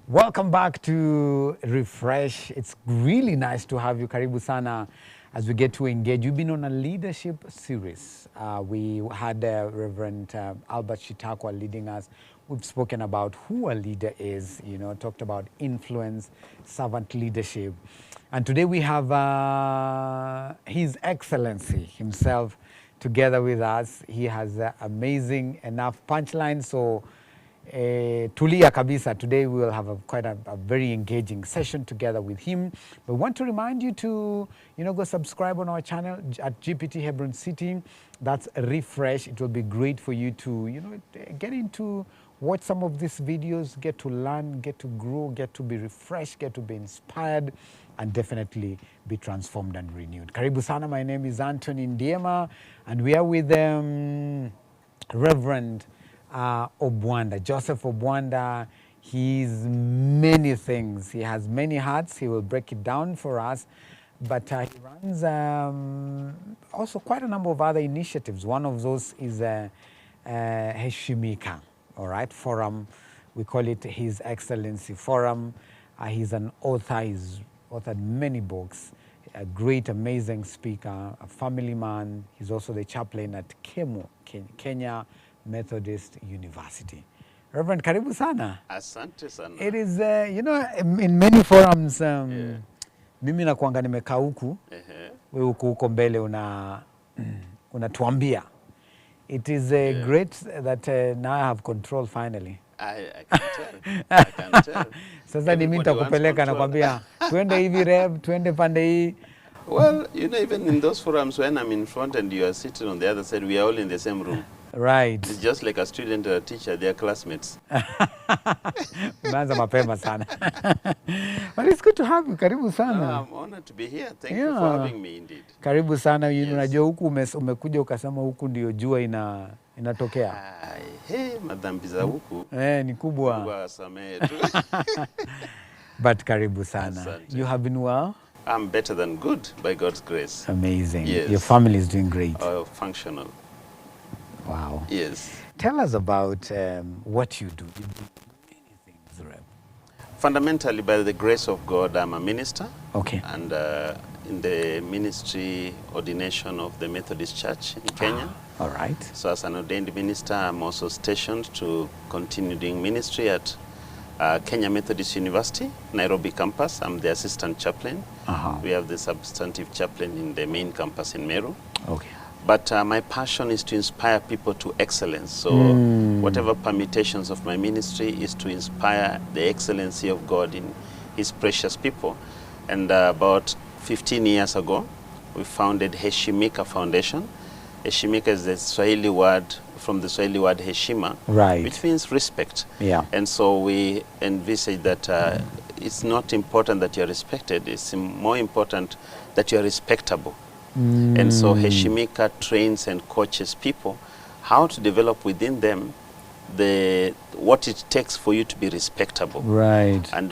Welcome back to Refresh. It's really nice to have you. Karibu sana as we get to engage. You've been on a leadership series. We had Reverend Albert Shitakwa leading us. We've spoken about who a leader is, talked about influence, servant leadership. And today we have His Excellency himself together with us. He has amazing enough punchlines. So tulia kabisa. Today we will have quite a very engaging session together with him. But we want to remind you to, go subscribe on our channel at GPT Hebron City. That's Refresh. It will be great for you to, get into, watch some of these videos, get to learn, get to grow, get to be refreshed, get to be inspired, and definitely be transformed and renewed. Karibu sana. My name is Anthony Ndiema, and we are with Reverend Obwanda, Joseph Obwanda. He's many things. He has many hats. He will break it down for us. But he runs also quite a number of other initiatives. One of those is Heshimika, all right, forum. We call it His Excellency Forum. He's an author. He's authored many books. A great, amazing speaker, a family man. He's also the chaplain at Kenya Methodist University. Reverend, karibu sana. Asante sana. It is, in many forums, mimi nakuanga nimekaa huku, wewe huko mbele unatuambia. It is great that now I have control finally. I can tell. I can tell. Sasa ni mimi nitakupeleka nakwambia, twende hivi rev, twende pande hii. Well, even in those forums when I'm in front and you are sitting on the other side, we are all in the same room. Right. It's just like a student or a teacher, they are classmates. Umeanza mapema sana. But it's good to have you. Karibu sana. I'm honored to be here. Thank you for having me indeed. Karibu sana. Unajua huku umekuja ukasema huku ndio jua inatokea. Hey, madhambi za huku. Ni kubwa. Kubwa samehe tu. But karibu sana. Asante. You have been well? I'm better than good by God's grace. Amazing. Yes. Your family is doing great. Functional. Wow. Yes. Tell us about what you do. You do many things, Rev. Fundamentally, by the grace of God, I'm a minister. Okay. And in the ministry ordination of the Methodist Church in Kenya. All right. So as an ordained minister, I'm also stationed to continue doing ministry at Kenya Methodist University, Nairobi campus. I'm the assistant chaplain. We have the substantive chaplain in the main campus in Meru. Okay. But my passion is to inspire people to excellence. So whatever permutations of my ministry is to inspire the excellency of God in His precious people. And about 15 years ago, we founded Heshimika Foundation. Heshimika is the Swahili word, from the Swahili word heshima, right, which means respect. Yeah. And so we envisage that it's not important that you're respected, it's more important that you're respectable. And so Heshimika trains and coaches people how to develop within them what it takes for you to be respectable. Right. And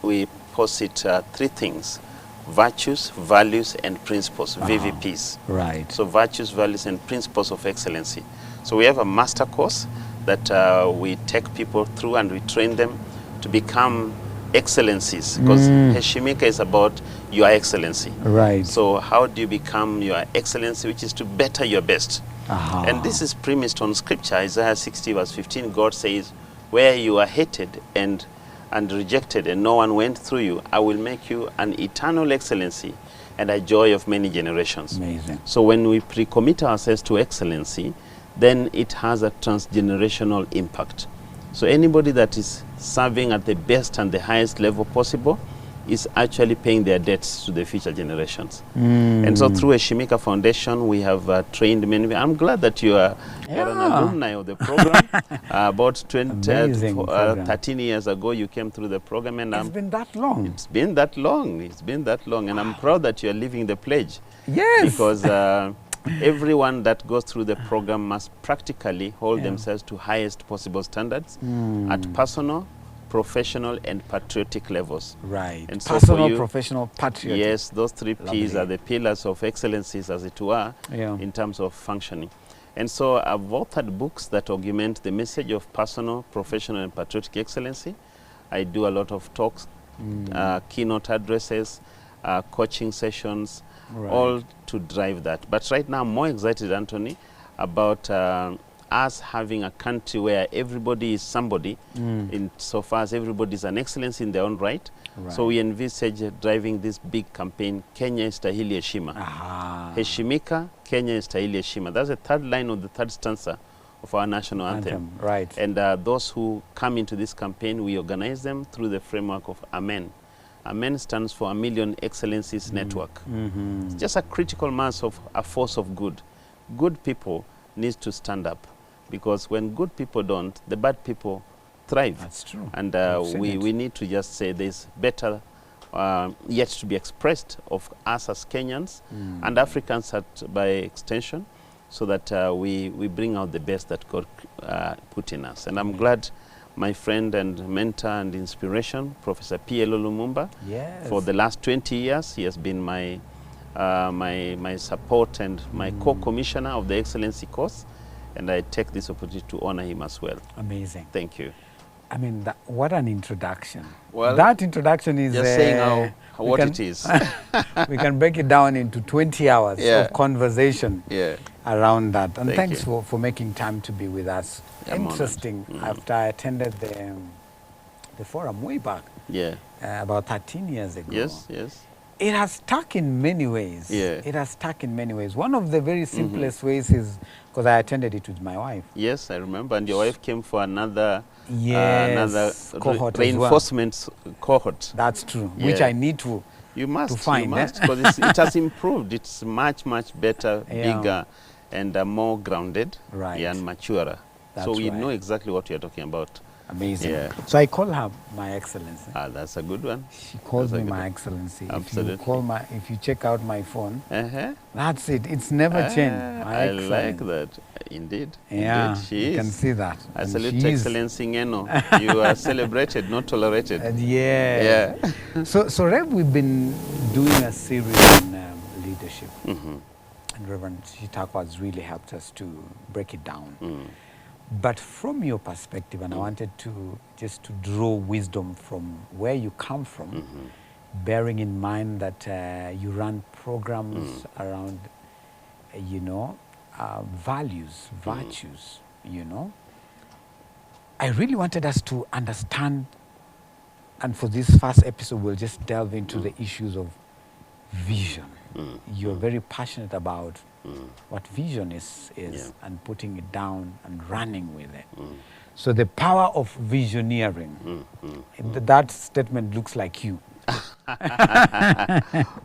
we posit 3 things: virtues, values, and principles, VVPs. Right. So virtues, values, and principles of excellency. So we have a master course that we take people through and we train them to become excellencies, because Heshimika is about your excellency. Right. So how do you become your excellency, which is to better your best? And this is premised on scripture. Isaiah 60 verse 15, God says, where you are hated and rejected and no one went through you, I will make you an eternal excellency and a joy of many generations. Amazing. So when we pre-commit ourselves to excellency, then it has a transgenerational impact. So anybody that is serving at the best and the highest level possible is actually paying their debts to the future generations. And so through Heshimika Foundation, we have trained many. I'm glad that you are an alumni of the program. About 13 years ago, you came through the program. And it's been that long. It's been that long. It's been that long. And I'm proud that you are living the pledge. Yes. Because everyone that goes through the program must practically hold themselves to highest possible standards at personal, professional, and patriotic levels. Right. And so personal, professional, patriotic. Yes, those 3 P's are the pillars of excellencies, as it were, in terms of functioning. And so I've authored books that augment the message of personal, professional, and patriotic excellency. I do a lot of talks, keynote addresses, coaching sessions, all to drive that. But right now, I'm more excited, Anthony, about us having a country where everybody is somebody, in so far as everybody is an excellence in their own right. So we envisage driving this big campaign, Kenya Istahili Heshima. Heshimika, Kenya Istahili Heshima. That's the third line of the third stanza of our national anthem. Right. And those who come into this campaign, we organize them through the framework of AMEN. AMEN stands for A Million Excellencies Network. It's just a critical mass of a force of good. Good people need to stand up, because when good people don't, the bad people thrive. That's true. And we need to just say there's better yet to be expressed of us as Kenyans and Africans by extension, so that we bring out the best that God put in us. And I'm glad my friend and mentor and inspiration, Professor P.L. Lumumba, for the last 20 years, he has been my support and my co-commissioner of the Excellency course, and I take this opportunity to honor him as well. Amazing. Thank you. I mean, what an introduction. Well, that introduction is... Just saying what it is. We can break it down into 20 hours of conversation around that. And thanks for making time to be with us. I'm interesting. After I attended the forum way back, about 13 years ago. Yes, yes. It has stuck in many ways. It has stuck in many ways. One of the very simplest ways is because I attended it with my wife. Yes, I remember. And your wife came for another cohort reinforcement cohort. That's true, which I need to find. You must, because it has improved. It's much, much better, bigger, and more grounded and maturer. So we know exactly what you're talking about. Amazing. So I call her My Excellency. That's a good one. She calls me My Excellency. Absolutely. If you check out my phone, that's it. It's never changed. My I like that. Indeed. Yeah, Indeed, she you is. can see that. I salute Excellency Ngeno. You are celebrated, not tolerated. So Rev, we've been doing a series on leadership. And Reverend Chitako has really helped us to break it down. But from your perspective, and I wanted to just to draw wisdom from where you come from, bearing in mind that you run programs around, values, virtues, I really wanted us to understand, and for this first episode, we'll just delve into the issues of vision. You're very passionate about what vision is and putting it down and running with it. So the power of visioneering, that statement looks like you.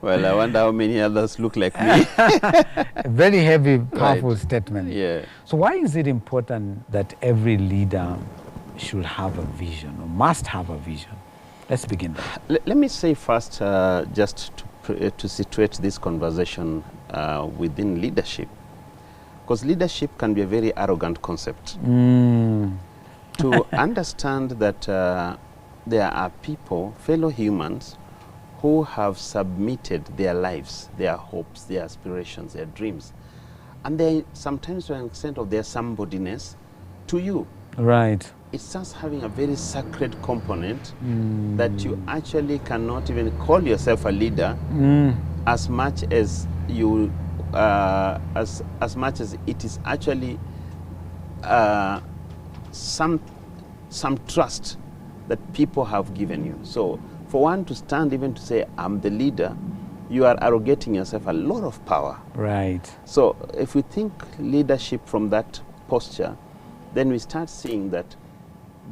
Well, I wonder how many others look like me. A very heavy, powerful statement. So why is it important that every leader should have a vision or must have a vision? Let's begin there. Let me say first, just to situate this conversation within leadership, because leadership can be a very arrogant concept. To understand that there are people, fellow humans, who have submitted their lives, their hopes, their aspirations, their dreams, and they sometimes to an extent of their somebodyness to you. Right. It starts having a very sacred component that you actually cannot even call yourself a leader as much as you as much as it is actually some trust that people have given you. So for one to stand even to say I'm the leader, you are arrogating yourself a lot of power. Right. So if we think leadership from that posture, then we start seeing that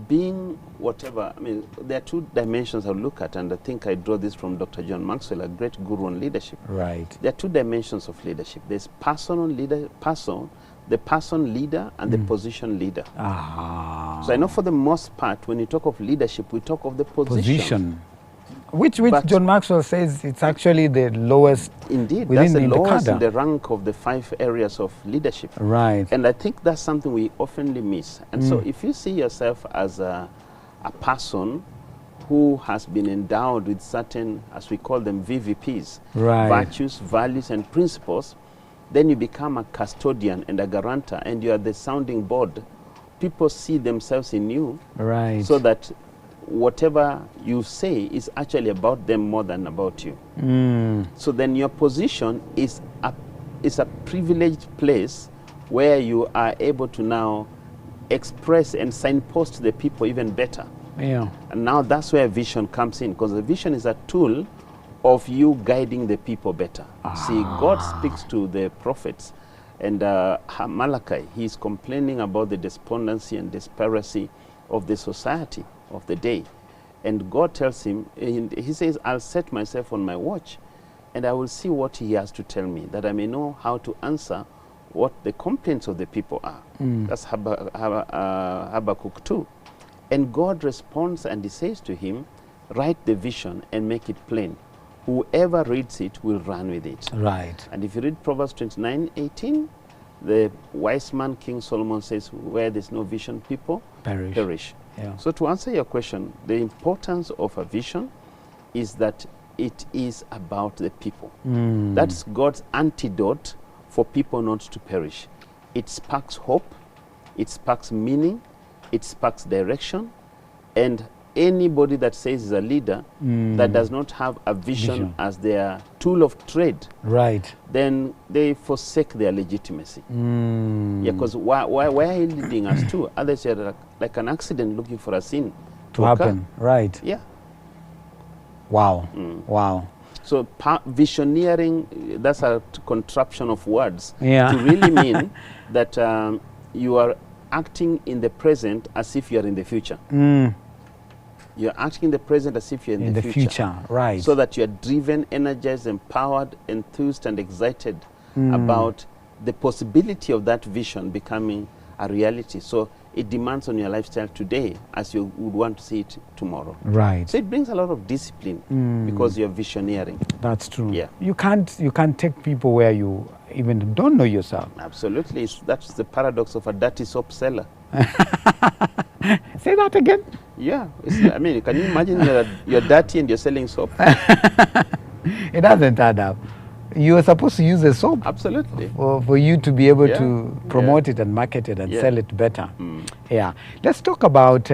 being whatever, I mean, there are two dimensions I'll look at, and I think I draw this from Dr. John Maxwell, a great guru on leadership. Right. There are two dimensions of leadership. There's personal leader, the person leader, and the position leader. So I know for the most part, when you talk of leadership, we talk of the position. Which John Maxwell says it's actually the lowest. Indeed, that's the lowest in the rank of the 5 areas of leadership. Right. And I think that's something we oftenly miss. And so if you see yourself as a person who has been endowed with certain, as we call them, VVPs, virtues, values, and principles, then you become a custodian and a guarantor, and you are the sounding board. People see themselves in you, so that whatever you say is actually about them more than about you. So then your position is a privileged place where you are able to now express and signpost the people even better. Yeah. And now that's where vision comes in, because the vision is a tool of you guiding the people better. See, God speaks to the prophets, and Malachi, he's complaining about the despondency and despairacy of the society of the day. And God tells him, he says, I'll set myself on my watch, and I will see what he has to tell me, that I may know how to answer what the complaints of the people are. That's Habakkuk 2. And God responds and he says to him, write the vision and make it plain. Whoever reads it will run with it. Right. And if you read Proverbs 29:18, the wise man King Solomon says, where there's no vision, people perish. Yeah. So to answer your question, the importance of a vision is that it is about the people. That's God's antidote for people not to perish. It sparks hope, it sparks meaning, it sparks direction, and anybody that says is a leader that does not have a vision as their tool of trade, right, then they forsake their legitimacy. Yeah, because where are you leading us to? Others are like an accident looking for a sin to happen. Right. Yeah. Wow. Wow. So visioneering, that's a contraption of words Yeah. to really mean that you are acting in the present as if you are in the future. You're acting in the present as if you're in the future. Right. So that you're driven, energized, empowered, enthused, and excited about the possibility of that vision becoming a reality. So it demands on your lifestyle today as you would want to see it tomorrow. Right. So it brings a lot of discipline because you're visioneering. That's true. Yeah. You can't take people where you even don't know yourself. Absolutely. That's the paradox of a dirty soap seller. Say that again. Yeah. I mean, can you imagine you're dirty and you're selling soap? It doesn't add up. You are supposed to use a soap. Absolutely. For you to be able to promote it and market it and sell it better. Yeah. Let's talk about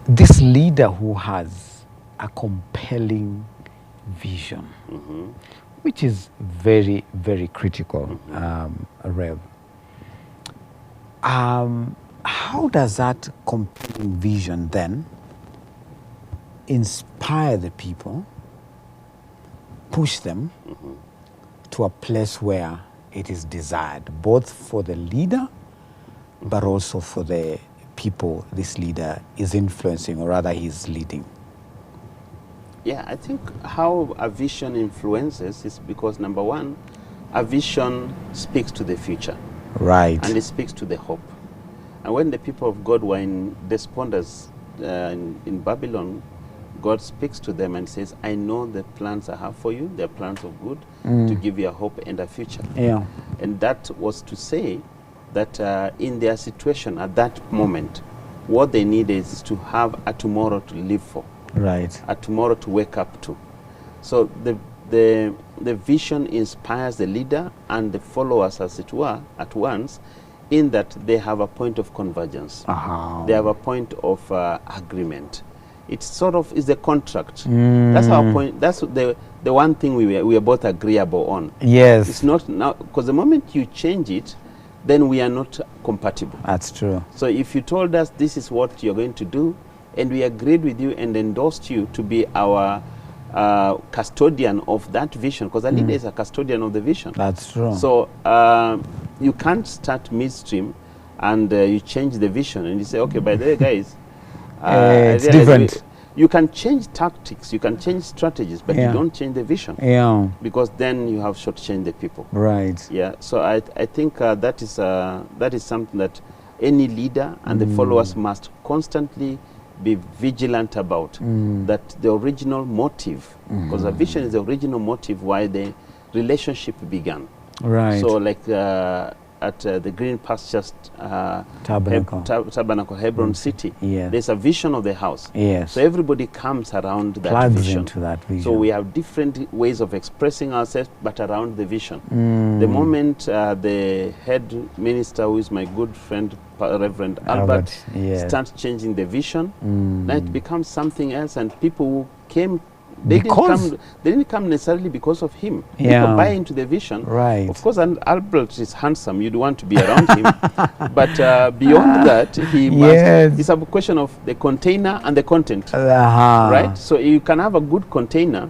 this leader who has a compelling vision, which is very, very critical, Rev. How does that compelling vision then inspire the people, push them to a place where it is desired, both for the leader, but also for the people this leader is influencing, or rather he's leading? Yeah, I think how a vision influences is because, number one, a vision speaks to the future. Right. And it speaks to the hope. And when the people of God were in despondence in Babylon, God speaks to them and says, I know the plans I have for you. They're plans of good to give you a hope and a future. Yeah. And that was to say that in their situation at that moment, what they need is to have a tomorrow to live for. Right. A tomorrow to wake up to. So the vision inspires the leader and the followers, as it were, at once, in that they have a point of convergence. They have a point of agreement. It's sort of is the contract. That's our point. That's the one thing we are both agreeable on. Yes. It's not now, because the moment you change it, then we are not compatible. That's true. So if you told us this is what you're going to do, and we agreed with you and endorsed you to be our custodian of that vision, because a leader is a custodian of the vision. That's true. So you can't start midstream and you change the vision and you say, okay, by the way, guys, it's different. You can change tactics, you can change strategies, but you don't change the vision. Yeah. Because then you have shortchanged the people. Right. Yeah. So I think that is something that any leader and the followers must constantly be vigilant about, that the original motive, because a vision is the original motive why the relationship began. Right. So like the Green Pastures Tabernacle. Tabernacle Hebron City, Yeah. there's a vision of the house. Yes. So everybody comes around that Plugs vision. into that vision. So we have different ways of expressing ourselves, but around the vision. The moment the head minister, who is my good friend, Reverend Albert, yes. starts changing the vision, then it becomes something else, and people who came, they didn't come necessarily because of him. Yeah. People buy into the vision. Right. Of course, and Albert is handsome. You'd want to be around him. But beyond that, he must, it's a question of the container and the content. Right? So you can have a good container,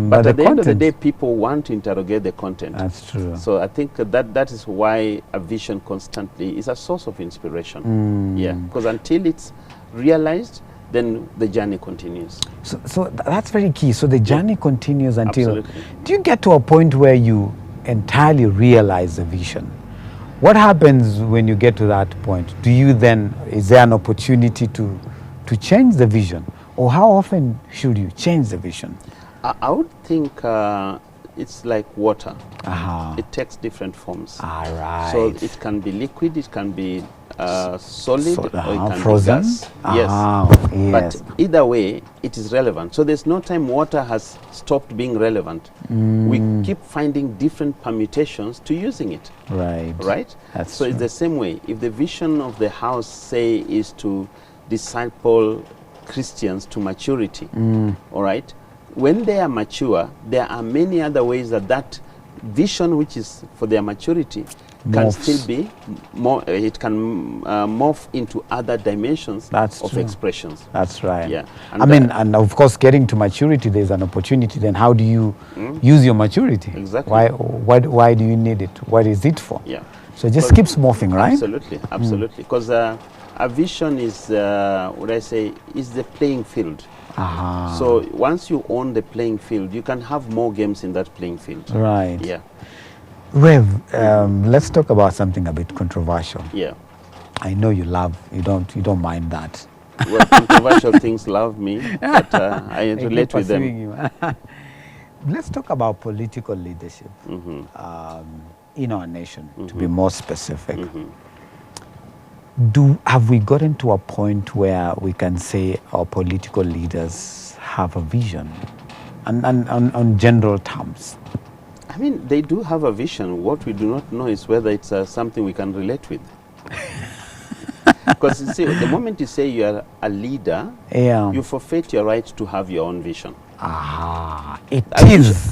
but at the end of the day, people want to interrogate the content. That's true. So I think that is why a vision constantly is a source of inspiration. Yeah, because until it's realized, then the journey continues. So that's very key. So the journey continues until... Absolutely. Do you get to a point where you entirely realize the vision? What happens when you get to that point? Do you then... Is there an opportunity to change the vision? Or how often should you change the vision? I would think it's like water. It takes different forms. All right. So it can be liquid, it can be solid, or it can frozen? be gas. Yes. But either way, it is relevant. So there's no time water has stopped being relevant. We keep finding different permutations to using it. Right. Right? That's so true. It's the same way. If the vision of the house, say, is to disciple Christians to maturity, all right? When they are mature, there are many other ways that vision, which is for their maturity, can still be more. It can morph into other dimensions of expressions. That's right. Yeah. And I mean, and of course, getting to maturity, there's an opportunity. Then, how do you use your maturity? Exactly. Why do you need it? What is it for? Yeah. So it just keeps morphing, right? Absolutely, absolutely. Because a vision is, what I say, is the playing field. So once you own the playing field, you can have more games in that playing field. Right. Yeah. Rev, let's talk about something a bit controversial. Yeah. I know you don't mind that. Well, controversial things love me, but I relate with them. Let's talk about political leadership in our nation, to be more specific. Have we gotten to a point where we can say our political leaders have a vision, and on general terms? I mean, they do have a vision. What we do not know is whether it's something we can relate with. Because you see, the moment you say you are a leader, you forfeit your right to have your own vision. A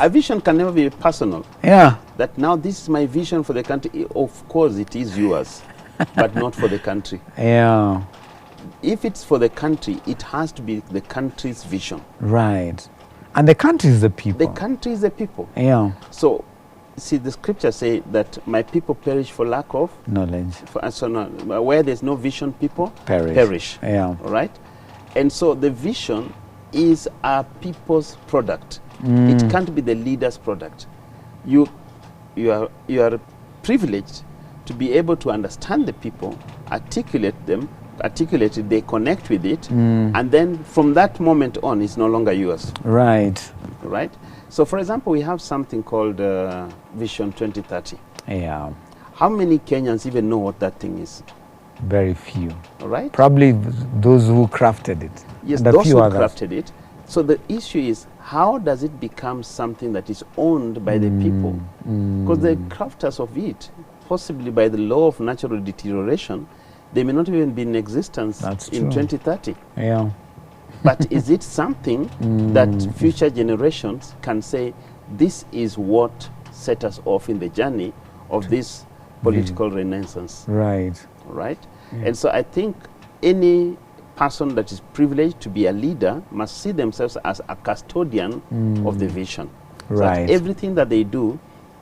vision can never be personal. Yeah. That now this is my vision for the country. Of course, it is yours, but not for the country. Yeah. If it's for the country, it has to be the country's vision. Right. And the country is the people. The country is the people. Yeah. So, see, the scriptures say that my people perish for lack of knowledge. Where there's no vision, people perish. Yeah. All right? And so the vision is a people's product. It can't be the leader's product. You are privileged to be able to understand the people, articulate it, they connect with it, and then from that moment on, it's no longer yours. Right. Right? So, for example, we have something called Vision 2030. Yeah. How many Kenyans even know what that thing is? Very few. All right? Probably those who crafted it. Yes, those who crafted it. So the issue is, how does it become something that is owned by the people? Because the crafters of it, possibly by the law of natural deterioration, they may not even be in existence in 2030. Yeah. But is it something that future generations can say, this is what set us off in the journey of this political renaissance? Right. Right? And so I think any person that is privileged to be a leader must see themselves as a custodian of the vision. Right. So that everything that they do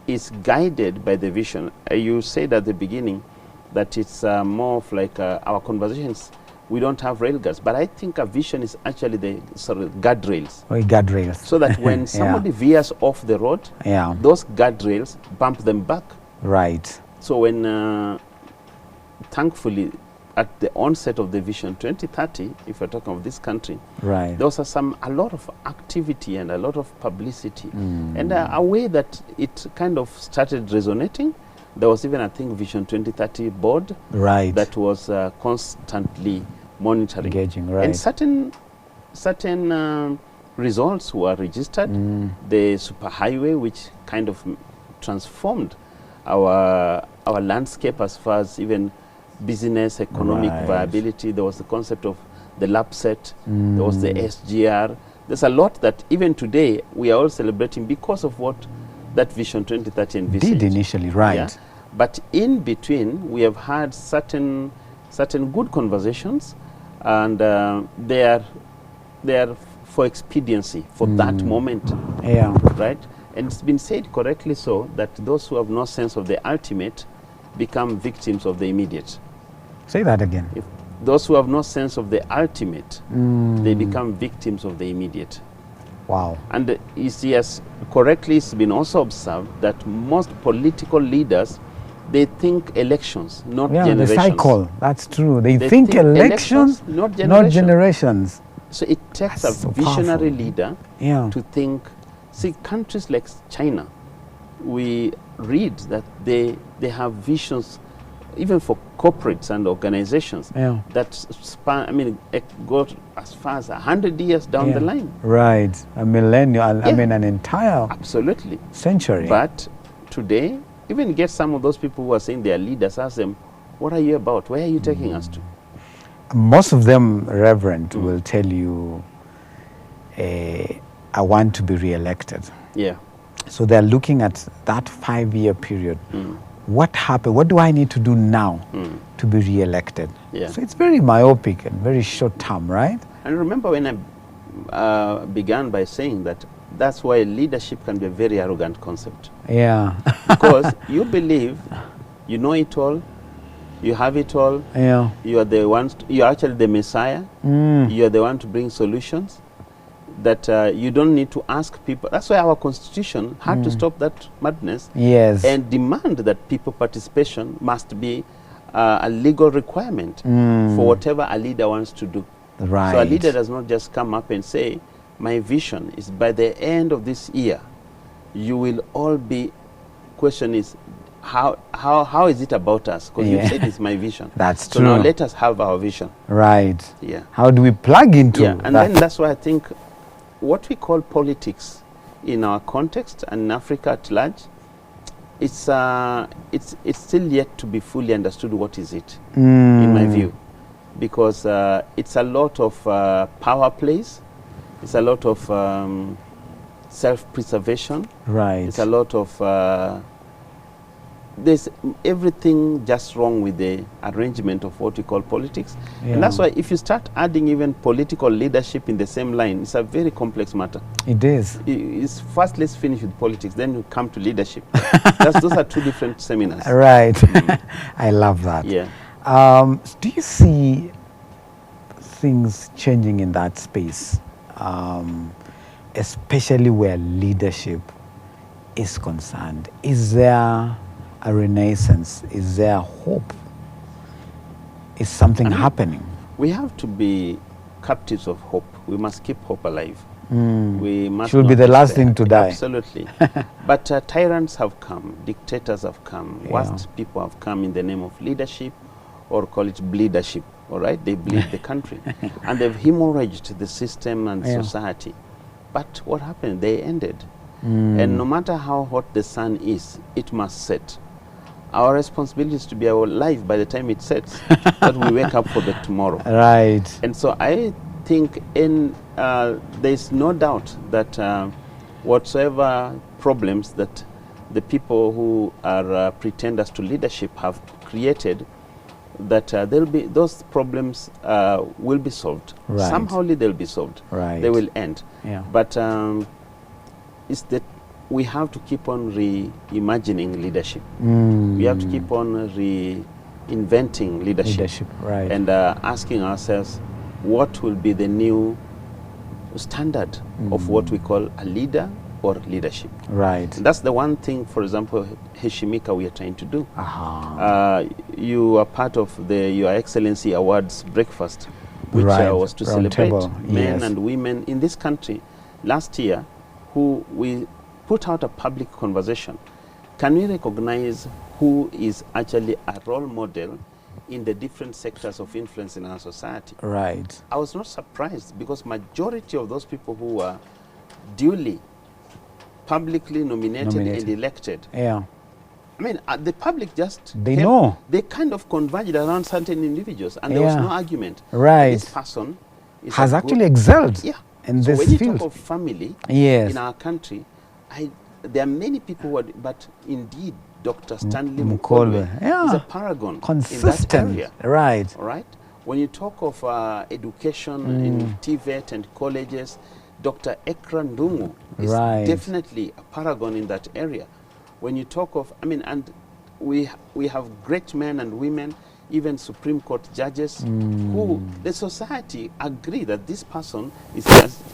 is guided by the vision. You said at the beginning that it's more of like our conversations, we don't have railguards, but I think a vision is actually the guardrails. Guardrails. So that when somebody veers off the road, those guardrails bump them back. Right. So when, thankfully, at the onset of the Vision 2030, if we're talking of this country, there was a lot of activity and a lot of publicity, and a way that it kind of started resonating There was even, I think, Vision 2030 board Right. that was constantly monitoring. Engaging, right. And certain results were registered. The superhighway, which kind of transformed our landscape as far as even business, economic Right. viability. There was the concept of the LAPSET. There was the SGR. There's a lot that even today we are all celebrating because of what that Vision 2030 envisaged. Did initially, right. Yeah. But in between, we have had certain good conversations, and they are for expediency, for that moment, Yeah. right? And it's been said correctly so that those who have no sense of the ultimate become victims of the immediate. Say that again. If those who have no sense of the ultimate, they become victims of the immediate. Wow. And you see, as correctly it's been also observed that most political leaders, they think elections, not Yeah, generations. the cycle. That's true. They They think think elections, elections, not not generations. generations. So it takes That's a so visionary powerful. leader Yeah. to think. See, countries like China, we read that they have visions, even for corporates and organizations, Yeah. that span, I mean, go as far as 100 years down Yeah. the line. Right. A millennium. I Yeah. mean, an entire Absolutely. century. But today, even get some of those people who are saying they are leaders, ask them, what are you about? Where are you taking us to? Most of them, Reverend, will tell you, I want to be re-elected. Yeah. So they're looking at that 5-year period. What happened? What do I need to do now to be re-elected? Yeah. So it's very myopic and very short term, right? And remember when I began by saying that that's why leadership can be a very arrogant concept. Yeah. Because you believe you know it all, you have it all, Yeah. you are the ones, you are actually the Messiah, you are the one to bring solutions, that you don't need to ask people. That's why our constitution had to stop that madness Yes. and demand that people participation must be a legal requirement for whatever a leader wants to do. Right. So a leader does not just come up and say, my vision is by the end of this year, you will all be, question is, how is it about us? Because you Yeah. said it's my vision. That's so now true. let us have our vision. Right. Yeah. How do we plug into Yeah, and that? then that's why I think what we call politics in our context and in Africa at large, it's still yet to be fully understood what is it, in my view. Because it's a lot of power plays, it's a lot of self-preservation, Right. it's a lot of there's everything just wrong with the arrangement of what we call politics. Yeah. And that's why if you start adding even political leadership in the same line, it's a very complex matter. It is. It's first let's finish with politics, then you come to leadership. Those are two different seminars. Right. I love that. Yeah. Do you see things changing in that space, especially where leadership is concerned? Is there a renaissance? Is there hope? Is something happening? We have to be captives of hope. We must keep hope alive. We must Should be not the last despair. thing to die. Absolutely. But tyrants have come, dictators have come, Yeah. worst people have come in the name of leadership, or call it bleedership, all right? They bleed the country. And they've hemorrhaged the system and Yeah. society. But what happened? They ended. And no matter how hot the sun is, it must set. Our responsibility is to be alive by the time it sets, that we wake up for the tomorrow. Right. And so I think there's no doubt that whatsoever problems that the people who are pretenders to leadership have created, that there'll be those problems will be solved. Right. Somehow they'll be solved. Right. They will end. Yeah. But it's that we have to keep on reimagining leadership. We have to keep on reinventing leadership. Right. And asking ourselves, what will be the new standard of what we call a leader or leadership? Right. And that's the one thing, for example, Heshimika, we are trying to do. You are part of the Your Excellency Awards breakfast, which Right. was to Round celebrate table, men yes. and women in this country last year who we put out a public conversation. Can we recognize who is actually a role model in the different sectors of influence in our society. Right. I was not surprised because majority of those people who were duly publicly nominated and elected, Yeah. I mean, the public just They know. They kind of converged around certain individuals, and there was no argument. Right. This person has actually excelled. Yeah. In so this when field. you talk of family in our country, there are many people who are, but indeed, Dr. Stanley Mukolwe is a paragon consistent in that area. Right. All right. When you talk of education in TVET and colleges, Dr. Ekra Ndungu is definitely a paragon in that area. When you talk of, I mean, and we have great men and women, even Supreme Court judges, who the society agree that this person is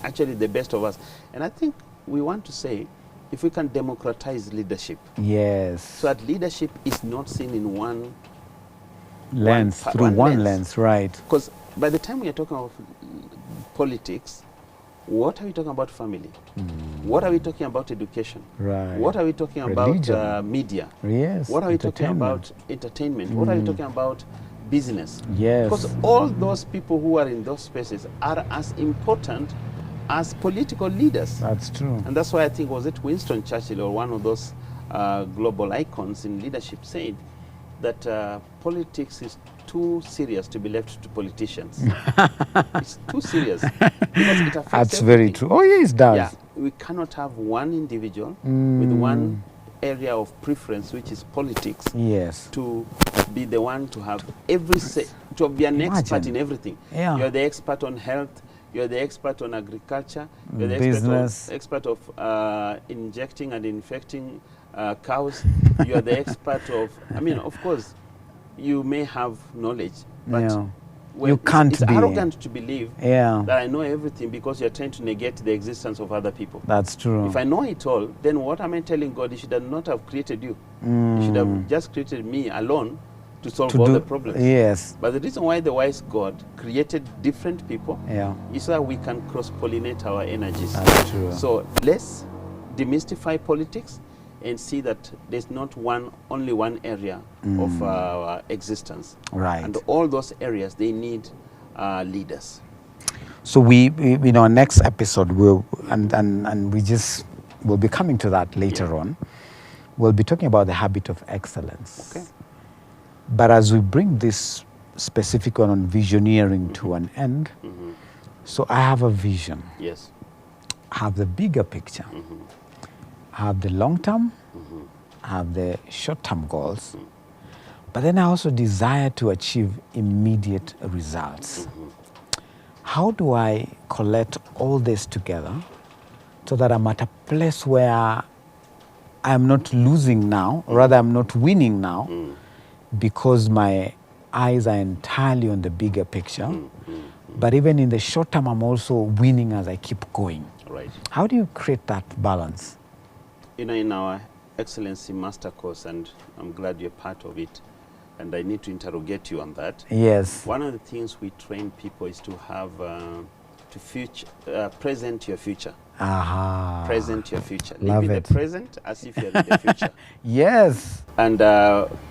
actually the best of us. And I think we want to say, if we can democratize leadership. Yes. So that leadership is not seen in one lens, through one lens, right. Because by the time we are talking about politics, what are we talking about family? What are we talking about education? Right. What are we talking about media? Yes. What are we talking about entertainment? What are we talking about business? Yes. Because all those people who are in those spaces are as important as political leaders. That's true. And that's why I think, was it Winston Churchill or one of those global icons in leadership said that politics is too serious to be left to politicians. It's too serious because it affects That's everything. very true. Oh, yes, it does. Yeah, we cannot have one individual with one area of preference, which is politics, to be the one to have to be an expert in everything. Yeah. You're the expert on health, you're the expert on agriculture, you're the expert of injecting and infecting cows, you're the expert of, I mean, of course, you may have knowledge, but you can't it's be arrogant to believe that I know everything because you're trying to negate the existence of other people. That's true. If I know it all, then what am I telling God? He should not have created you. He should have just created me alone to solve all the problems. Yes. But the reason why the wise God created different people is so that we can cross-pollinate our energies. That's true. So let's demystify politics and see that there's not only one area of our existence. Right. And all those areas, they need leaders. So we in our next episode, we'll be coming to that later on. We'll be talking about the habit of excellence. Okay. But as we bring this specific one on visioneering to an end, so I have a vision. Yes. I have the bigger picture. I have the long term, I have the short term goals, but then I also desire to achieve immediate results. How do I collect all this together so that I'm at a place where I'm not losing now, or rather I'm not winning now, because my eyes are entirely on the bigger picture, but even in the short term I'm also winning as I keep going. Right. How do you create that balance? You know, in our Excellency Master Course, and I'm glad you're part of it, and I need to interrogate you on that. Yes. One of the things we train people is to have, present your future. Present your future. Love Live in it. the present as if you're in the future. Yes. And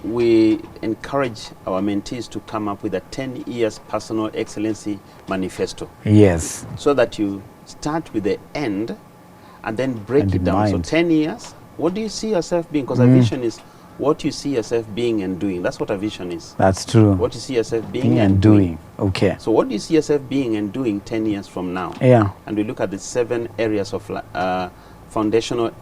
we encourage our mentees to come up with a 10 years personal excellency manifesto. Yes. So that you start with the end and then break it down. So 10 years, what do you see yourself being? Because a vision is what you see yourself being and doing. That's what a vision is. That's true. What you see yourself being and doing. Okay. So what do you see yourself being and doing 10 years from now? Yeah. And we look at the 7 areas of foundational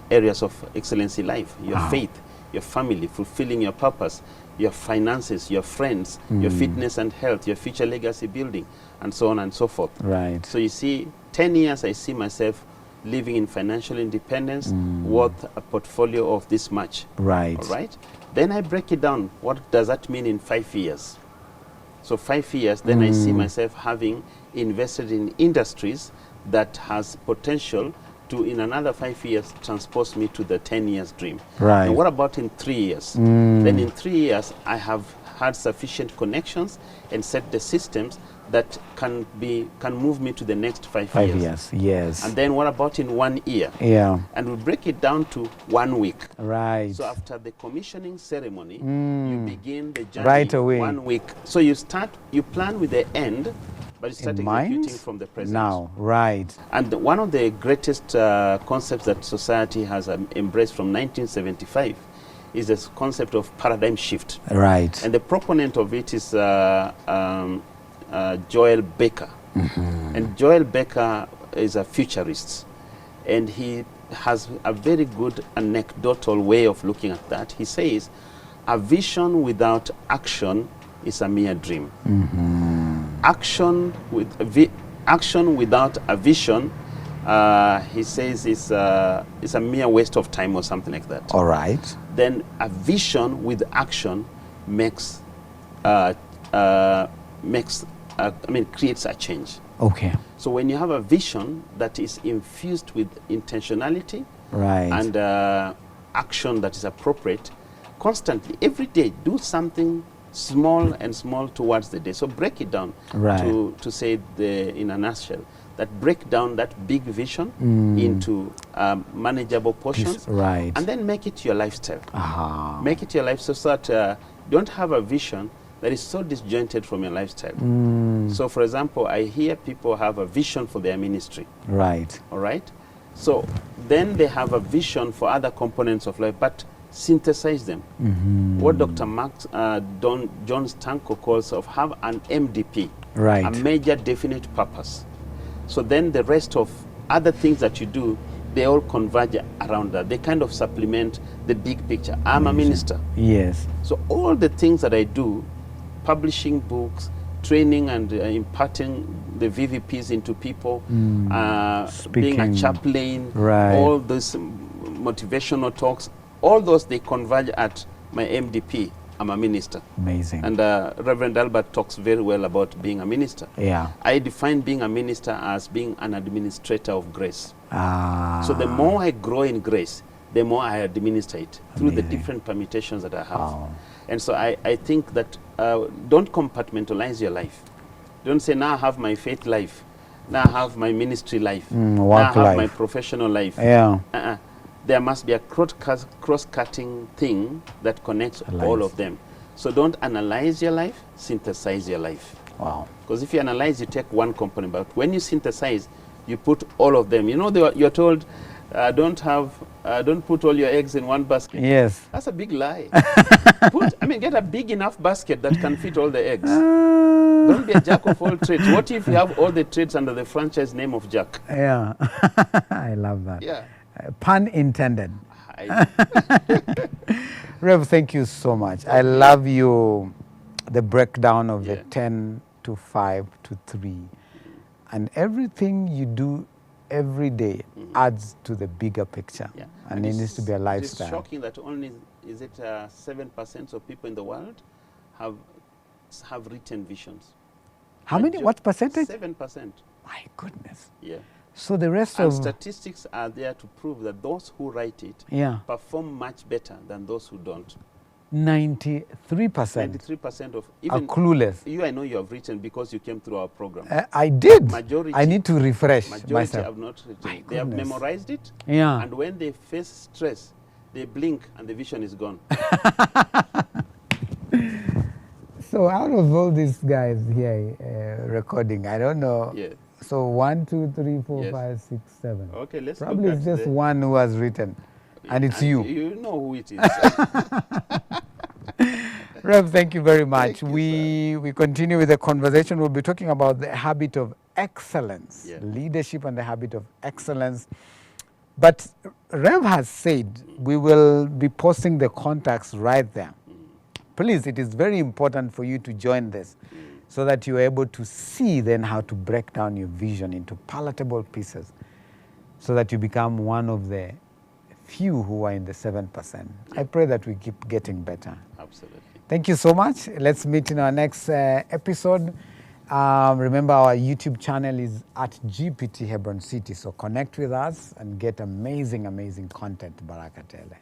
areas of excellency life. Your faith, your family, fulfilling your purpose, your finances, your friends, your fitness and health, your future legacy building, and so on and so forth. Right. So you see, 10 years I see myself living in financial independence, worth a portfolio of this much. Right. All right? Then I break it down. What does that mean in 5 years? So 5 years, then I see myself having invested in industries that has potential to, in another 5 years, transpose me to the 10 years dream. Right. And what about in 3 years? Then in 3 years, I have had sufficient connections and set the systems that can move me to the next 5 years. 5 years, yes. And then what about in 1 year? Yeah. And we break it down to 1 week. Right. So after the commissioning ceremony, you begin the journey Right away. 1 week. So you plan with the end, but you start In executing mind? from the present. Now, right. And one of the greatest concepts that society has embraced from 1975 is this concept of paradigm shift. Right. And the proponent of it is Joel Baker. And Joel Baker is a futurist. And he has a very good anecdotal way of looking at that. He says, a vision without action is a mere dream. Action without a vision, he says, is a mere waste of time or something like that. All right. Then a vision with action creates a change. Okay. So when you have a vision that is infused with intentionality, Right. and action that is appropriate, constantly, every day, do something small and small towards the day. So break it down, Right. to say in a nutshell, that break down that big vision into manageable portions, Right. and then make it your lifestyle. Aha. Make it your life, so that don't have a vision that is so disjointed from your lifestyle. So for example, I hear people have a vision for their ministry. Right. All right. So then they have a vision for other components of life, but synthesize them. What Dr. John Stanko calls of have an MDP, Right. a major definite purpose. So then the rest of other things that you do, they all converge around that. They kind of supplement the big picture. I'm a minister. Yes. So all the things that I do, publishing books, training and imparting the VVPs into people, being a Speaking. chaplain, Right. all those motivational talks, all those, they converge at my MDP. I'm a minister. Amazing. And Reverend Albert talks very well about being a minister. Yeah. I define being a minister as being an administrator of grace. Ah. So the more I grow in grace, the more I administer it through the Amazing. different permutations that I have. Wow. And so I think that don't compartmentalize your life. Don't say, now I have my faith life, now I have my ministry life, now I work have life. my professional life. Yeah. There must be a cross-cutting thing that connects all Aligns. of them. So don't analyze your life, synthesize your life. Wow. Because if you analyze, you take one component, but when you synthesize, you put all of them. You know, you're told, don't put all your eggs in one basket. Yes. That's a big lie. Get a big enough basket that can fit all the eggs. Ah. Don't be a jack of all trades. What if you have all the trades under the franchise name of Jack? Yeah. I love that. Yeah. Pun intended. Rev, thank you so much. I love the breakdown of the 10 to 5 to 3. And everything you do every day adds to the bigger picture. Yeah. And it needs to be a lifestyle. It's shocking that only, 7% of people in the world have written visions. How many? What percentage? 7%. My goodness. Yeah. So the rest And of... statistics are there to prove that those who write it Yeah. perform much better than those who don't. 93%. 93% of Are even clueless. you, I know you have written because you came through our program. I did. Majority- I need to refresh Majority myself. have not written. My They have goodness. memorized it, Yeah. and when they face stress, they blink and the vision is gone. So out of all these guys here recording, I don't know. Yeah. So 1, 2, 3, 4, Yes. 5, 6, 7. Okay, let's Probably look it's at just one who has written, and it's you. You know who it is. Rev, thank you very much. Thank you, We continue with the conversation. We'll be talking about the habit of excellence, Yeah. leadership and the habit of excellence. But Rev has said we will be posting the contacts right there. Please, it is very important for you to join this so that you're able to see then how to break down your vision into palatable pieces so that you become one of the few who are in the 7%. I pray that we keep getting better. Absolutely. Thank you so much. Let's meet in our next episode. Remember, our YouTube channel is at GPT Hebron City. So connect with us and get amazing, amazing content. Barakatele.